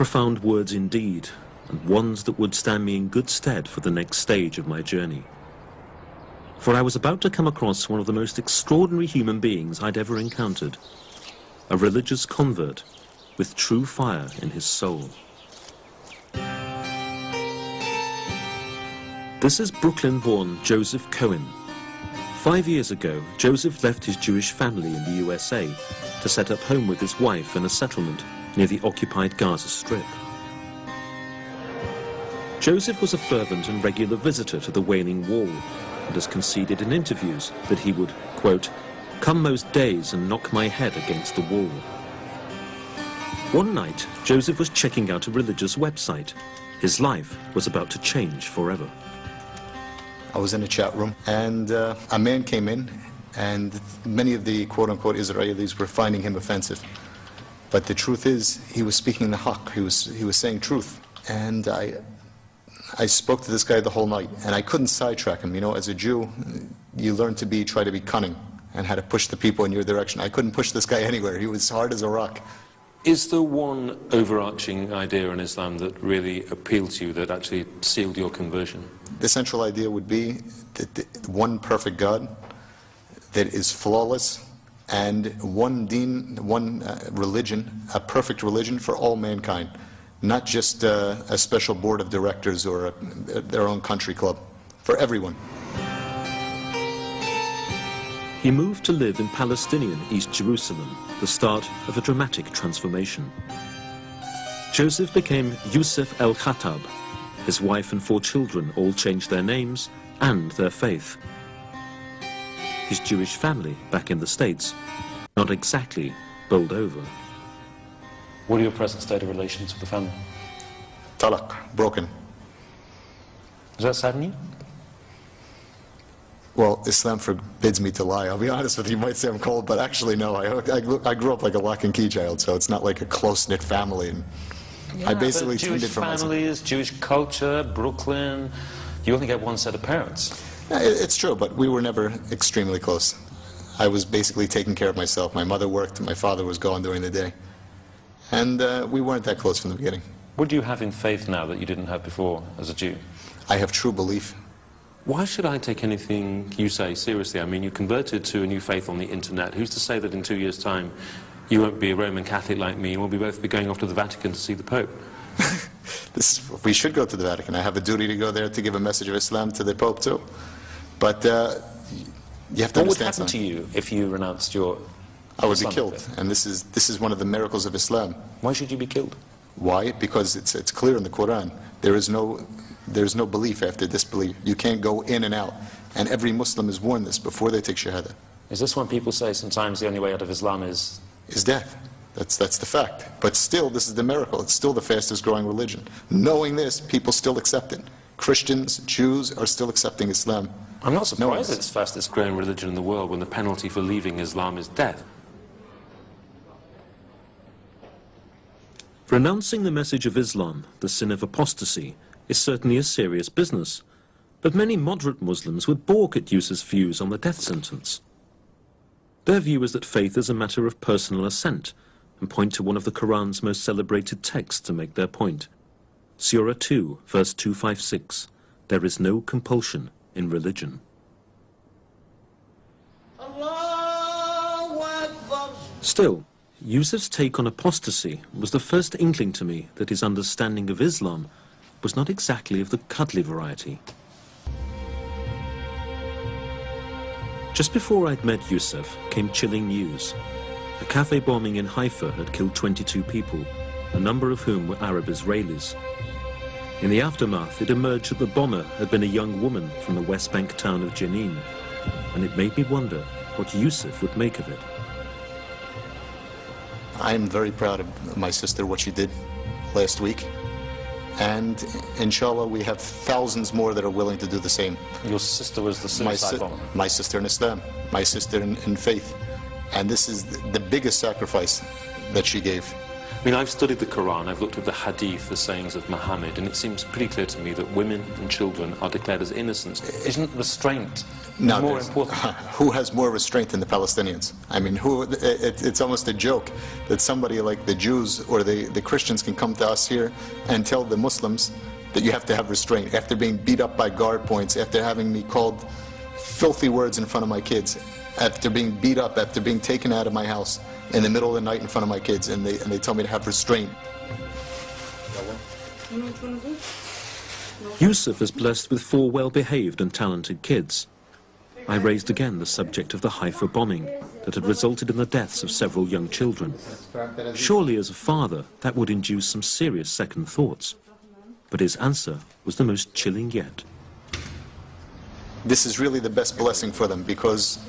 Profound words indeed, and ones that would stand me in good stead for the next stage of my journey. For I was about to come across one of the most extraordinary human beings I'd ever encountered, a religious convert with true fire in his soul. This is Brooklyn-born Joseph Cohen. 5 years ago, Joseph left his Jewish family in the USA to set up home with his wife in a settlement near the occupied Gaza Strip. Joseph was a fervent and regular visitor to the Wailing Wall and has conceded in interviews that he would, quote, "come most days and knock my head against the wall." One night, Joseph was checking out a religious website. His life was about to change forever. I was in a chat room, and a man came in, and many of the quote-unquote Israelis were finding him offensive. But the truth is, he was speaking the haqq, he was saying truth. And I spoke to this guy the whole night, and I couldn't sidetrack him. You know, as a Jew, you learn to try to be cunning, and how to push the people in your direction. I couldn't push this guy anywhere. He was hard as a rock. Is there one overarching idea in Islam that really appealed to you, that actually sealed your conversion? The central idea would be that the one perfect God that is flawless, and one deen, one religion, a perfect religion for all mankind, not just a special board of directors or their own country club, for everyone. He moved to live in Palestinian East Jerusalem, the start of a dramatic transformation. Joseph became Yusuf el-Khattab. His wife and 4 children all changed their names and their faith. His Jewish family, back in the States, not exactly bowled over. What are your present state of relations with the family? Talaq, broken. Does that sadden you? Well, Islam forbids me to lie. I'll be honest with you. You might say I'm cold, but actually no. I grew up like a lock and key child, so it's not like a close-knit family. And yeah, I basically Jewish tended from families, Jewish culture, Brooklyn. You only get one set of parents. It's true, but we were never extremely close. I was basically taking care of myself. My mother worked, my father was gone during the day. And we weren't that close from the beginning. What do you have in faith now that you didn't have before as a Jew? I have true belief. Why should I take anything you say seriously? I mean, you converted to a new faith on the internet. Who's to say that in 2 years' time you won't be a Roman Catholic like me and we'll both be going off to the Vatican to see the Pope? We should go to the Vatican. I have a duty to go there to give a message of Islam to the Pope too. But you have to understand something. What would happen to you if you renounced your I would be Islamic killed, faith? and this is one of the miracles of Islam. Why should you be killed? Why? Because it's clear in the Quran. There's no belief after disbelief. You can't go in and out. And every Muslim is warned this before they take Shahada. Is this when people say sometimes the only way out of Islam is death? That's the fact. But still, this is the miracle. It's still the fastest growing religion. Knowing this, people still accept it. Christians, Jews are still accepting Islam. I'm not surprised it's the fastest growing religion in the world when the penalty for leaving Islam is death. Renouncing the message of Islam, the sin of apostasy, is certainly a serious business, but many moderate Muslims would balk at Yusuf's views on the death sentence. Their view is that faith is a matter of personal assent, and point to one of the Quran's most celebrated texts to make their point. Surah 2, verse 256, there is no compulsion in religion. Still, Yusuf's take on apostasy was the first inkling to me that his understanding of Islam was not exactly of the cuddly variety. Just before I'd met Yusuf came chilling news. A cafe bombing in Haifa had killed 22 people, a number of whom were Arab Israelis. In the aftermath, it emerged that the bomber had been a young woman from the West Bank town of Jenin, and it made me wonder what Yusuf would make of it. I'm very proud of my sister, what she did last week. And inshallah, we have thousands more that are willing to do the same. Your sister was the suicide bomber? My sister in Islam, my sister in faith. And this is the biggest sacrifice that she gave. I mean, I've studied the Quran, I've looked at the hadith, the sayings of Muhammad, and it seems pretty clear to me that women and children are declared as innocent. Isn't restraint more important? Who has more restraint than the Palestinians? I mean, it's almost a joke that somebody like the Jews or the Christians can come to us here and tell the Muslims that you have to have restraint after being beat up by guard points, after having me called filthy words in front of my kids, after being beat up, after being taken out of my house in the middle of the night in front of my kids, and they tell me to have restraint. Yusuf is blessed with 4 well-behaved and talented kids. I raised again the subject of the Haifa bombing that had resulted in the deaths of several young children. Surely, as a father, that would induce some serious second thoughts. But his answer was the most chilling yet. This is really the best blessing for them, because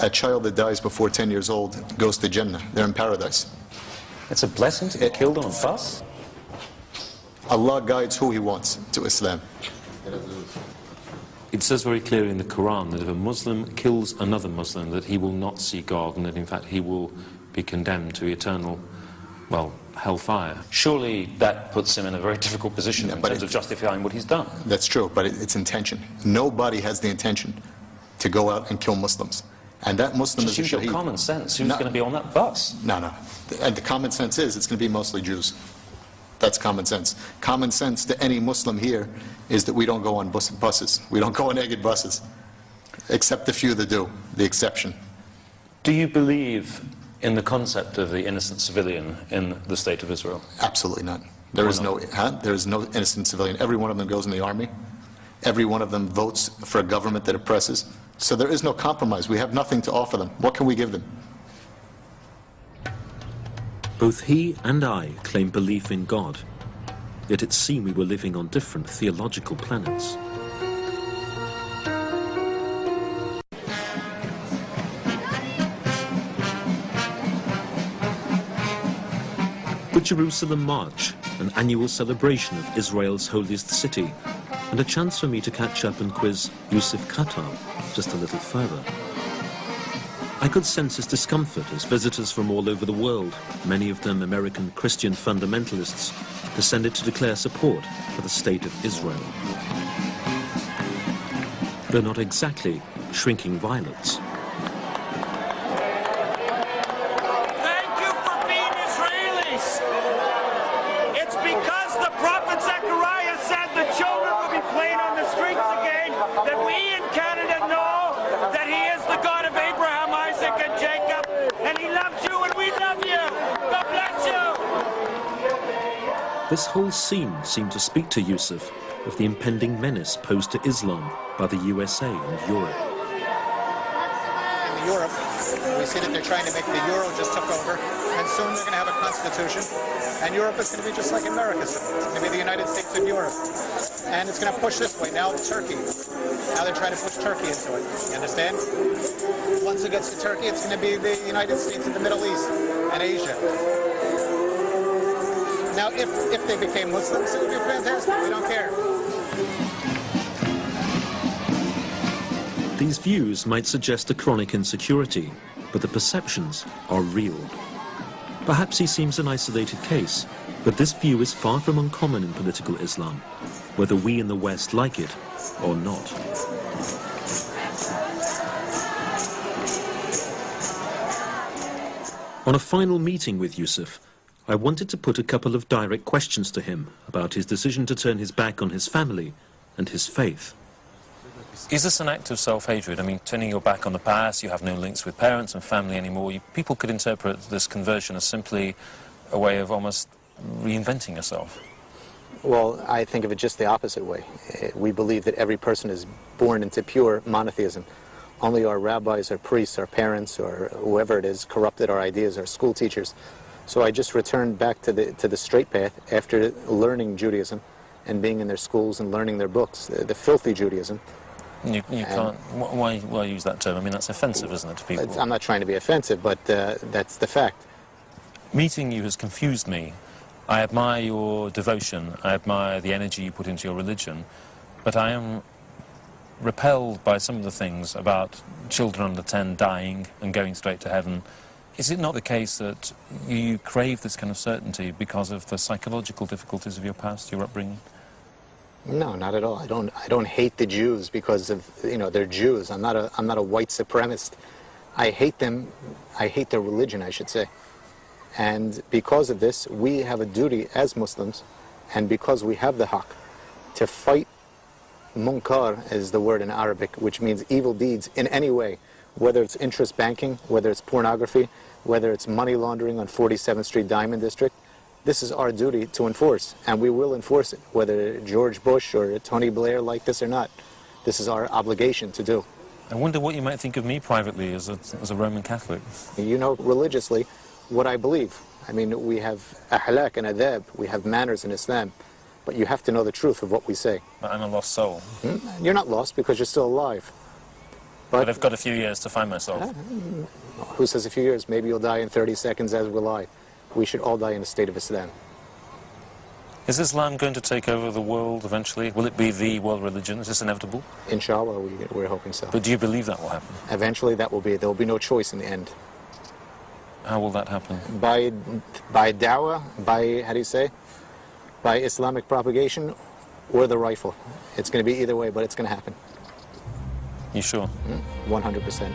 a child that dies before 10 years old goes to Jannah. They're in paradise. It's a blessing to get killed on a bus? Allah guides who He wants to Islam. It says very clearly in the Quran that if a Muslim kills another Muslim, that he will not see God, and that in fact he will be condemned to eternal, well, hellfire. Surely that puts him in a very difficult position in terms of justifying what he's done. That's true, but it's intention. Nobody has the intention to go out and kill Muslims. And that Muslim Just is a use your shaheed. common sense. Who's going to be on that bus? No. And the common sense is it's going to be mostly Jews. That's common sense. Common sense to any Muslim here is that we don't go on buses. We don't go on Egged buses. Except the few that do, the exception. Do you believe in the concept of the innocent civilian in the State of Israel? Absolutely not. There is no innocent civilian. Every one of them goes in the army. Every one of them votes for a government that oppresses. So there is no compromise. We have nothing to offer them. What can we give them? Both he and I claim belief in God, yet it seemed we were living on different theological planets. The Jerusalem March, an annual celebration of Israel's holiest city, and a chance for me to catch up and quiz Yusuf Qatar just a little further. I could sense his discomfort as visitors from all over the world, many of them American Christian fundamentalists, descended to declare support for the state of Israel. They're not exactly shrinking violets. Thank you for being Israelis. It's because the prophet Zechariah said the children will be playing on the streets again that we in Canada know that He is the God of Abraham, Isaac, and Jacob, and He loves you and we love you. God bless you. This whole scene seemed to speak to Yusuf of the impending menace posed to Islam by the USA and Europe. In Europe, we see that they're trying to make the euro just took over, and soon they're going to have a constitution, and Europe is going to be just like America. It's going to be the United States of Europe, and it's going to push this way. Now Turkey. Now they're trying to push Turkey into it. You understand? Once it gets to Turkey, it's going to be the United States of the Middle East and Asia. Now, if they became Muslims, it would be fantastic. We don't care. These views might suggest a chronic insecurity, but the perceptions are real. Perhaps he seems an isolated case, but this view is far from uncommon in political Islam, whether we in the West like it or not. On a final meeting with Yusuf, I wanted to put a couple of direct questions to him about his decision to turn his back on his family and his faith. Is this an act of self-hatred? I mean, turning your back on the past, you have no links with parents and family anymore. People could interpret this conversion as simply a way of almost reinventing yourself. Well, I think of it just the opposite way. We believe that every person is born into pure monotheism. Only our rabbis, our priests, our parents, or whoever it is, corrupted our ideas, our school teachers. So I just returned back to the straight path after learning Judaism and being in their schools and learning their books, the filthy Judaism. You can't. Why use that term? I mean, that's offensive, isn't it, to people? I'm not trying to be offensive, but that's the fact. Meeting you has confused me. I admire your devotion. I admire the energy you put into your religion. But I am repelled by some of the things about children under 10 dying and going straight to heaven. Is it not the case that you crave this kind of certainty because of the psychological difficulties of your past, your upbringing? No, not at all. I don't hate the Jews because of, you know, they're Jews. I'm not a white supremacist. I hate them. I hate their religion, I should say. And because of this, we have a duty as Muslims, and because we have the haqq, to fight munkar is the word in Arabic, which means evil deeds in any way, whether it's interest banking, whether it's pornography, whether it's money laundering on 47th Street Diamond District. This is our duty to enforce, and we will enforce it, whether George Bush or Tony Blair like this or not. This is our obligation to do. I wonder what you might think of me privately as a Roman Catholic. You know religiously what I believe. I mean, we have ahlak and adab, we have manners in Islam, but you have to know the truth of what we say. But I'm a lost soul. You're not lost because you're still alive. But I've got a few years to find myself. Who says a few years? Maybe you'll die in 30 seconds, as will I. We should all die in a state of Islam. Is Islam going to take over the world eventually? Will it be the world religion? Is this inevitable? Inshallah, we're hoping so. But do you believe that will happen? Eventually that will be it. There will be no choice in the end. How will that happen? By da'wah, by, how do you say? By Islamic propagation or the rifle. It's going to be either way, but it's going to happen. You sure? 100%.